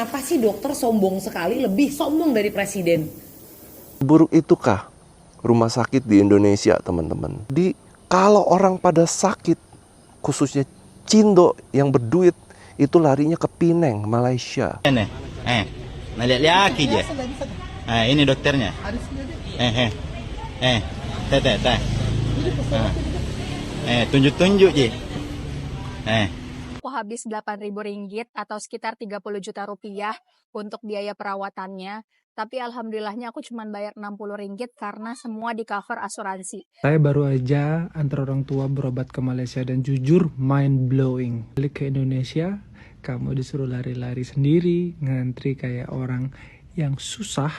Kenapa sih dokter sombong sekali, lebih sombong dari presiden? Buruk itukah rumah sakit di Indonesia, teman-teman? Kalau orang pada sakit, khususnya Cindo yang berduit, itu larinya ke Pineng, Malaysia. Nah lihat lagi aja. Ini dokternya. Teh. Tunjuk-tunjuk je. Aku habis Rp8.000 atau sekitar 30 juta rupiah untuk biaya perawatannya. Tapi alhamdulillahnya aku cuma bayar Rp60 karena semua di cover asuransi. Saya baru aja antar orang tua berobat ke Malaysia dan jujur mind blowing. Balik ke Indonesia, kamu disuruh lari-lari sendiri, ngantri kayak orang yang susah.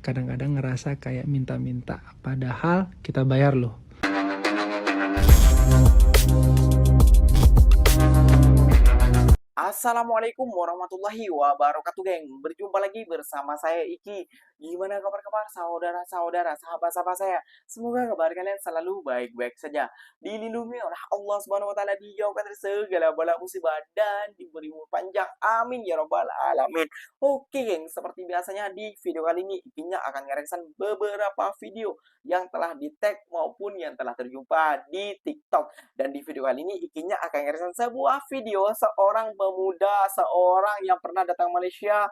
Kadang-kadang ngerasa kayak minta-minta. Padahal kita bayar loh. Assalamualaikum warahmatullahi wabarakatuh, geng. Berjumpa lagi bersama saya Iki. Gimana kabar saudara-saudara, sahabat-sahabat saya? Semoga kabar kalian selalu baik-baik saja, dilindungi oleh Allah Subhanahu wa taala, dijauhkan dari segala bala musibah dan diberi umur panjang. Amin ya rabbal alamin. Oke, geng, seperti biasanya di video kali ini Ikinya akan ngereaction beberapa video yang telah di-tag maupun yang telah terjumpa di TikTok. Dan di video kali ini Ikinya akan ngereaction sebuah video seorang pemuda, seorang yang pernah datang Malaysia.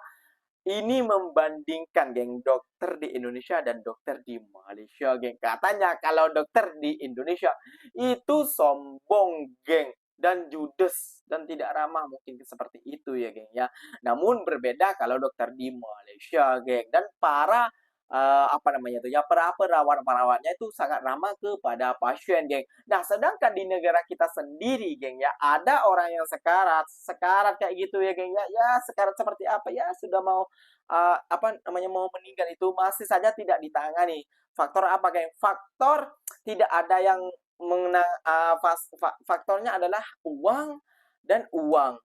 Ini membandingkan, geng, dokter di Indonesia dan dokter di Malaysia, geng. Katanya kalau dokter di Indonesia itu sombong, geng, dan judes dan tidak ramah, mungkin seperti itu ya, geng, ya. Namun berbeda kalau dokter di Malaysia, geng, dan para perawat-perawatnya itu sangat ramah kepada pasien, geng. Nah, sedangkan di negara kita sendiri, geng, ya, ada orang yang sekarat kayak gitu ya, geng, ya. Ya, sekarat seperti apa ya, sudah mau mau meninggal, itu masih saja tidak ditangani. Faktor apa, geng? Faktor tidak ada yang mengenang, faktornya adalah uang dan uang.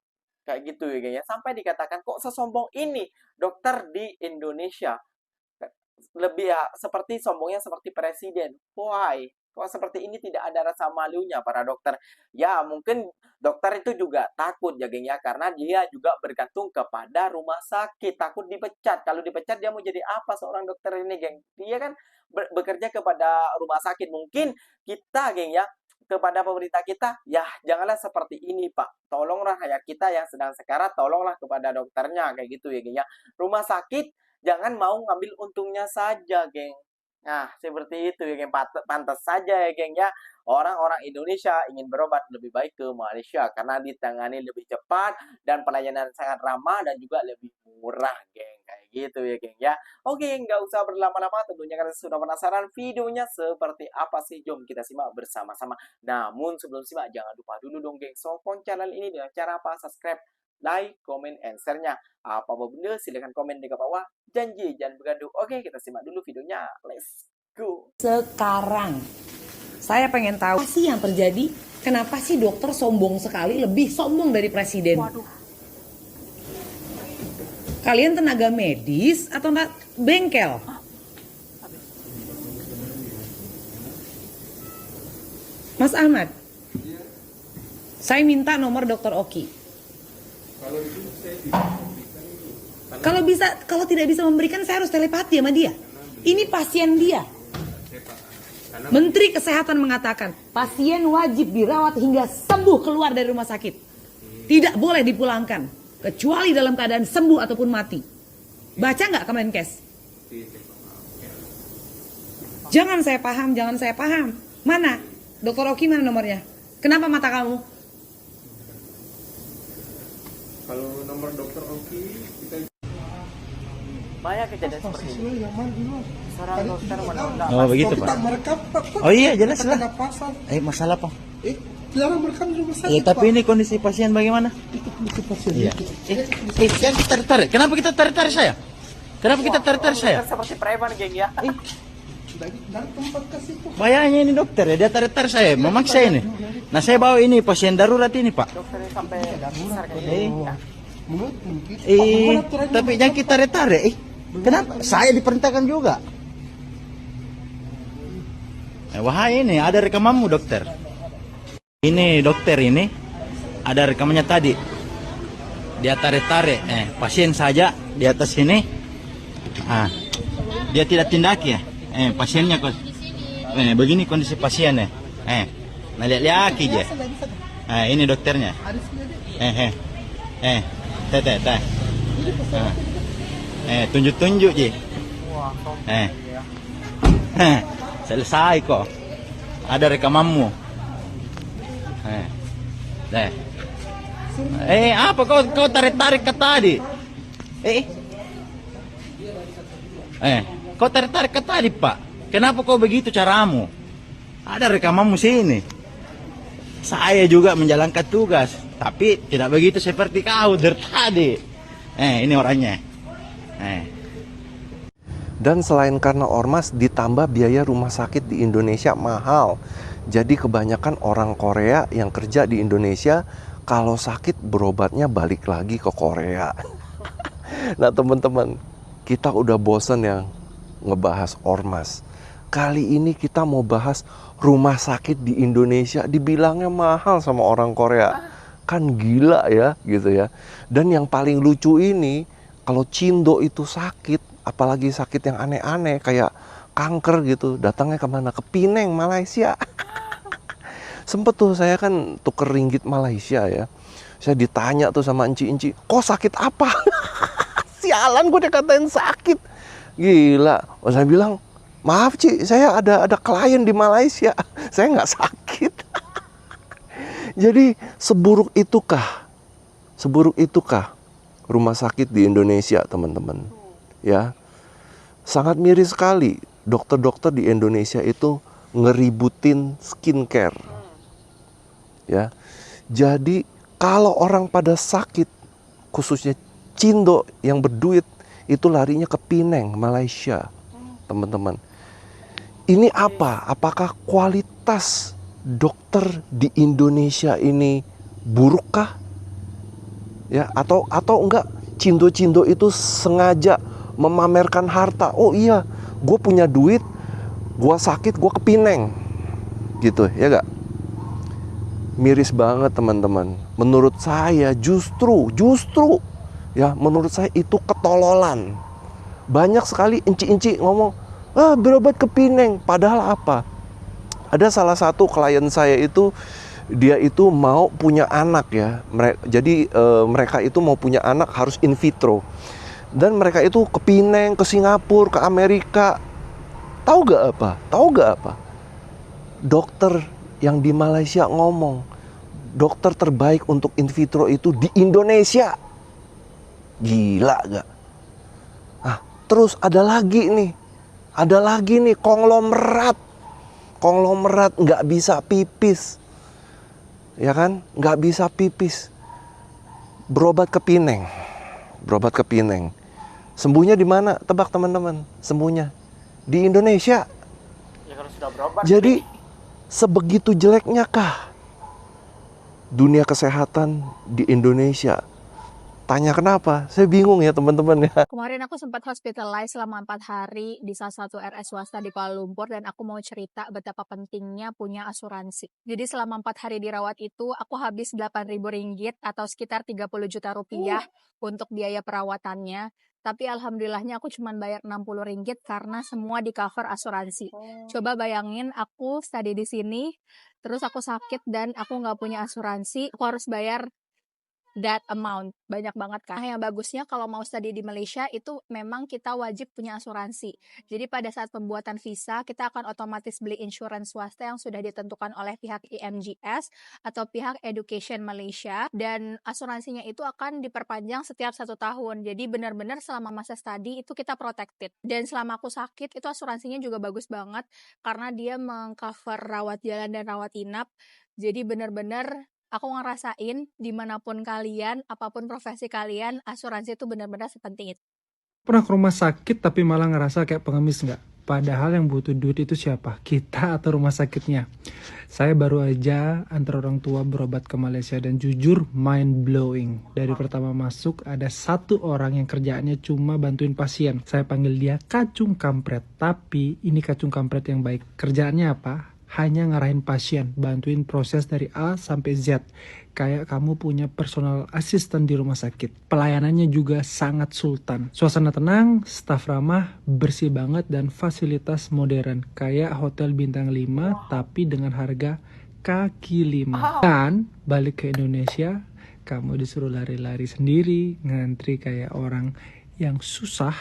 Kayak gitu ya, geng, ya. Sampai dikatakan kok sesombong ini dokter di Indonesia. Lebih ya, seperti sombongnya seperti presiden. Why? Kok seperti ini tidak ada rasa malunya para dokter? Ya, mungkin dokter itu juga takut ya, geng, ya, karena dia juga bergantung kepada rumah sakit, takut dipecat. Kalau dipecat dia mau jadi apa seorang dokter ini, geng? Dia kan bekerja kepada rumah sakit. Mungkin kita, geng, ya, kepada pemerintah kita, ya janganlah seperti ini, Pak. Tolonglah kayak kita yang sedang sekarat, tolonglah kepada dokternya, kayak gitu ya, geng, ya. Rumah sakit jangan mau ngambil untungnya saja, geng. Nah, seperti itu ya, geng. Pantas saja ya, geng, ya. Orang-orang Indonesia ingin berobat lebih baik ke Malaysia karena ditangani lebih cepat dan pelayanan sangat ramah dan juga lebih murah, geng. Kayak gitu ya, geng, ya. Oke, nggak usah berlama-lama. Tentunya kalian sudah penasaran videonya seperti apa sih? Jom kita simak bersama-sama. Namun sebelum simak, jangan lupa dulu dong, geng, support channel ini dengan cara apa? Subscribe, like, comment, and share-nya. Apa-apa benda silahkan komen di bawah. Janji jangan bergaduh. Oke, kita simak dulu videonya. Let's go. Sekarang saya pengen tahu apa sih yang terjadi. Kenapa sih dokter sombong sekali, lebih sombong dari presiden? Waduh. Kalian tenaga medis atau enggak bengkel? Mas Ahmad, saya minta nomor dokter Oki. Kalau tidak bisa memberikan, saya harus telepati sama dia. Ini pasien dia. Menteri Kesehatan mengatakan pasien wajib dirawat hingga sembuh keluar dari rumah sakit. Tidak boleh dipulangkan kecuali dalam keadaan sembuh ataupun mati. Baca nggak Kemenkes? Jangan saya paham. Mana? Dokter Oki mana nomornya? Kenapa mata kamu? Kalau nomor dokter Oki kita Banyak kejadian seperti ini. Seorang dokter menolak. Oh begitu, Pak. Oh iya, jelas lah. Masalah apa? Jarang merekam di rumah sakit. Ya, tapi ini kondisi pasien bagaimana? Itu pasien. Iya. Yang kita tarik. Kenapa kita tarik saya? Kenapa kita tarik saya? Seperti preman, geng, ya. Dari tempat kasih itu. Bayangnya ini dokter ya, dia tarik saya, memaksa ini. Nah, saya bawa ini pasien darurat ini, Pak. Dokternya sampai besar kayak gini. Tapi jangan kita tarik. Kenapa? Saya diperintahkan juga. Wahai ini, ada rekamanmu, dokter. Ini dokter ini, ada rekamannya tadi. dia tarik-tarik, pasien saja di atas sini, dia tidak tindaki ya, pasiennya kok, begini kondisi pasien nah lihat aja, ini dokternya, teh, tunjuk-tunjuk je, selesai kok, ada rekamanmu, deh. Apa kau tarik-tarik ke tadi? Kau tarik-tarik ke tadi, Pak. Kenapa kau begitu caramu? Ada rekamanmu sini. Saya juga menjalankan tugas, tapi tidak begitu seperti kau dari tadi. Ini orangnya. Dan selain karena ormas, ditambah biaya rumah sakit di Indonesia mahal. Jadi kebanyakan orang Korea yang kerja di Indonesia, kalau sakit berobatnya balik lagi ke Korea. Nah teman-teman, kita udah bosen yang ngebahas ormas. Kali ini kita mau bahas rumah sakit di Indonesia dibilangnya mahal sama orang Korea. Kan gila ya gitu ya. Dan yang paling lucu ini, kalau Cindo itu sakit, apalagi sakit yang aneh-aneh kayak kanker gitu, datangnya kemana? Ke Pineng, Malaysia. Sempet tuh saya kan tuker ringgit Malaysia ya. Saya ditanya tuh sama enci-enci, kok sakit apa? Sialan gue dikatain sakit. Gila. Saya bilang, maaf Ci, saya ada klien di Malaysia. Saya nggak sakit. Jadi seburuk itukah rumah sakit di Indonesia teman-teman? Ya, sangat miris sekali. Dokter-dokter di Indonesia itu ngeributin skincare. Ya, jadi kalau orang pada sakit, khususnya Cindo yang berduit, itu larinya ke Pineng, Malaysia, teman-teman. Ini apa? Apakah kualitas dokter di Indonesia ini burukkah? Ya, atau enggak? Cindo-cindo itu sengaja memamerkan harta. Oh iya, gue punya duit, gue sakit, gue ke Pineng, gitu, ya enggak? Miris banget teman-teman. Menurut saya justru ya, menurut saya itu ketololan. Banyak sekali enci-enci ngomong, berobat ke Pineng. Padahal apa? Ada salah satu klien saya itu, dia itu mau punya anak ya. Jadi mereka itu mau punya anak harus in vitro. Dan mereka itu ke Pineng, ke Singapura, ke Amerika. Tahu gak apa? Dokter yang di Malaysia ngomong, dokter terbaik untuk in vitro itu di Indonesia. Gila gak? Terus ada lagi nih konglomerat nggak bisa pipis, ya kan? Nggak bisa pipis, berobat ke Pineng. Sembuhnya di mana? Tebak teman-teman, sembuhnya di Indonesia. Ya kalau sudah berobat. Jadi sebegitu jeleknya kah dunia kesehatan di Indonesia? Tanya kenapa? Saya bingung ya teman-teman ya. Kemarin aku sempat hospitalize selama 4 hari di salah satu RS swasta di Kuala Lumpur dan aku mau cerita betapa pentingnya punya asuransi. Jadi selama 4 hari dirawat itu aku habis Rp8.000 atau sekitar 30 juta rupiah untuk biaya perawatannya. Tapi alhamdulillahnya aku cuma bayar Rp60 karena semua di cover asuransi. Coba bayangin aku study di sini, terus aku sakit dan aku nggak punya asuransi, aku harus bayar that amount, banyak banget kan. Yang bagusnya kalau mau study di Malaysia itu memang kita wajib punya asuransi. Jadi pada saat pembuatan visa kita akan otomatis beli insurans swasta yang sudah ditentukan oleh pihak IMGS atau pihak Education Malaysia, dan asuransinya itu akan diperpanjang setiap 1 tahun. Jadi benar-benar selama masa study itu kita protected. Dan selama aku sakit itu asuransinya juga bagus banget karena dia mengcover rawat jalan dan rawat inap. Jadi benar-benar aku ngerasain dimanapun kalian, apapun profesi kalian, asuransi itu benar-benar sepenting itu. Pernah ke rumah sakit tapi malah ngerasa kayak pengemis nggak? Padahal yang butuh duit itu siapa? Kita atau rumah sakitnya? Saya baru aja antar orang tua berobat ke Malaysia dan jujur mind blowing. Dari pertama masuk ada 1 orang yang kerjaannya cuma bantuin pasien. Saya panggil dia kacung kampret, tapi ini kacung kampret yang baik. Kerjaannya apa? hanya ngarahin pasien, bantuin proses dari A sampai Z. Kayak kamu punya personal assistant di rumah sakit. Pelayanannya juga sangat sultan. Suasana tenang, staf ramah, bersih banget, dan fasilitas modern. Kayak hotel bintang 5 tapi dengan harga kaki 5. Dan balik ke Indonesia, kamu disuruh lari-lari sendiri, ngantri kayak orang yang susah.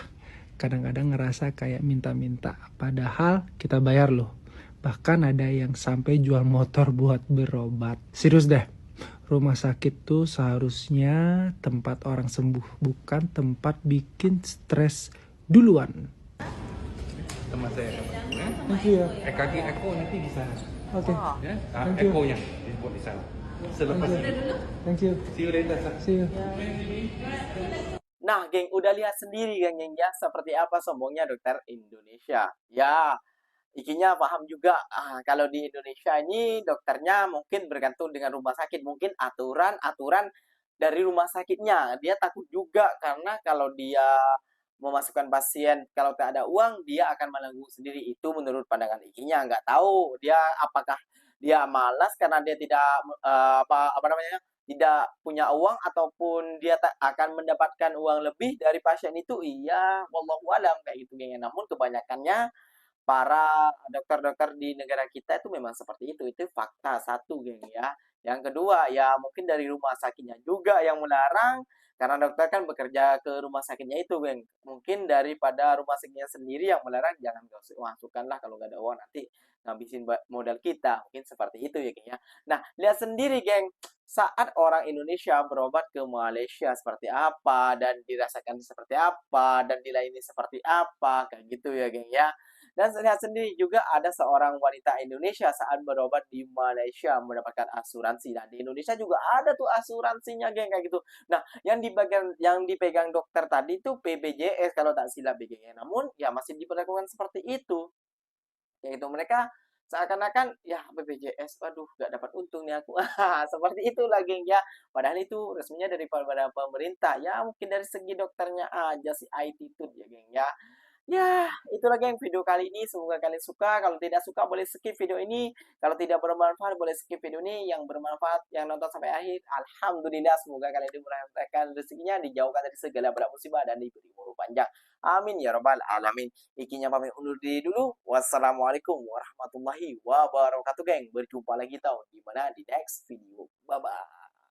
Kadang-kadang ngerasa kayak minta-minta, padahal kita bayar loh. Bahkan ada yang sampai jual motor buat berobat. Serius deh, rumah sakit tuh seharusnya tempat orang sembuh, bukan tempat bikin stres duluan. Teman saya dapat. Thank you ya. Kaki Eko nanti di sana. Oke. Ya, Thank you. Eko-nya dibuat di sana. Selepas ini. Thank you. See you later. Sir. See you. Nah, geng, udah lihat sendiri geng ya seperti apa sombongnya dokter Indonesia. Ya, ikinya paham juga kalau di Indonesia ini dokternya mungkin bergantung dengan rumah sakit, mungkin aturan-aturan dari rumah sakitnya. Dia takut juga karena kalau dia memasukkan pasien kalau tak ada uang dia akan menanggung sendiri, itu menurut pandangan ikinya. Nggak tahu dia apakah dia malas karena dia tidak apa namanya tidak punya uang, ataupun dia tak akan mendapatkan uang lebih dari pasien itu. Iya, wallahu alam kayak gitu geng. Namun kebanyakannya para dokter-dokter di negara kita itu memang seperti itu fakta satu geng ya. Yang kedua ya mungkin dari rumah sakitnya juga yang melarang, karena dokter kan bekerja ke rumah sakitnya itu geng. Mungkin daripada rumah sakitnya sendiri yang melarang, jangan masukkanlah kalau nggak ada uang nanti ngabisin modal kita, mungkin seperti itu ya geng ya. Nah lihat sendiri geng, saat orang Indonesia berobat ke Malaysia seperti apa, dan dirasakan seperti apa, dan dilayani seperti apa, kayak gitu ya geng ya. Dan lihat sendiri juga ada seorang wanita Indonesia saat berobat di Malaysia mendapatkan asuransi. Nah, di Indonesia juga ada tuh asuransinya, geng, kayak gitu. Nah, yang dipegang dokter tadi itu BPJS kalau tak silap, geng. Namun ya masih diperlakukan seperti itu. Yaitu mereka seakan-akan ya BPJS, waduh, nggak dapat untung nih aku. Seperti itulah, geng ya. Padahal itu resminya daripada pemerintah. Ya, mungkin dari segi dokternya aja sih attitude ya, geng ya. Ya, itulah geng video kali ini. Semoga kalian suka. Kalau tidak suka boleh skip video ini. Kalau tidak bermanfaat boleh skip video ini. Yang bermanfaat, yang nonton sampai akhir, alhamdulillah. Semoga kalian dimurahkan rezekinya, dijauhkan dari segala bala musibah, dan diberi umur panjang. Amin ya rabbal alamin. Ikinya pamit undur diri dulu. Wassalamualaikum warahmatullahi wabarakatuh, geng. Berjumpa lagi tahun di next video. Bye bye.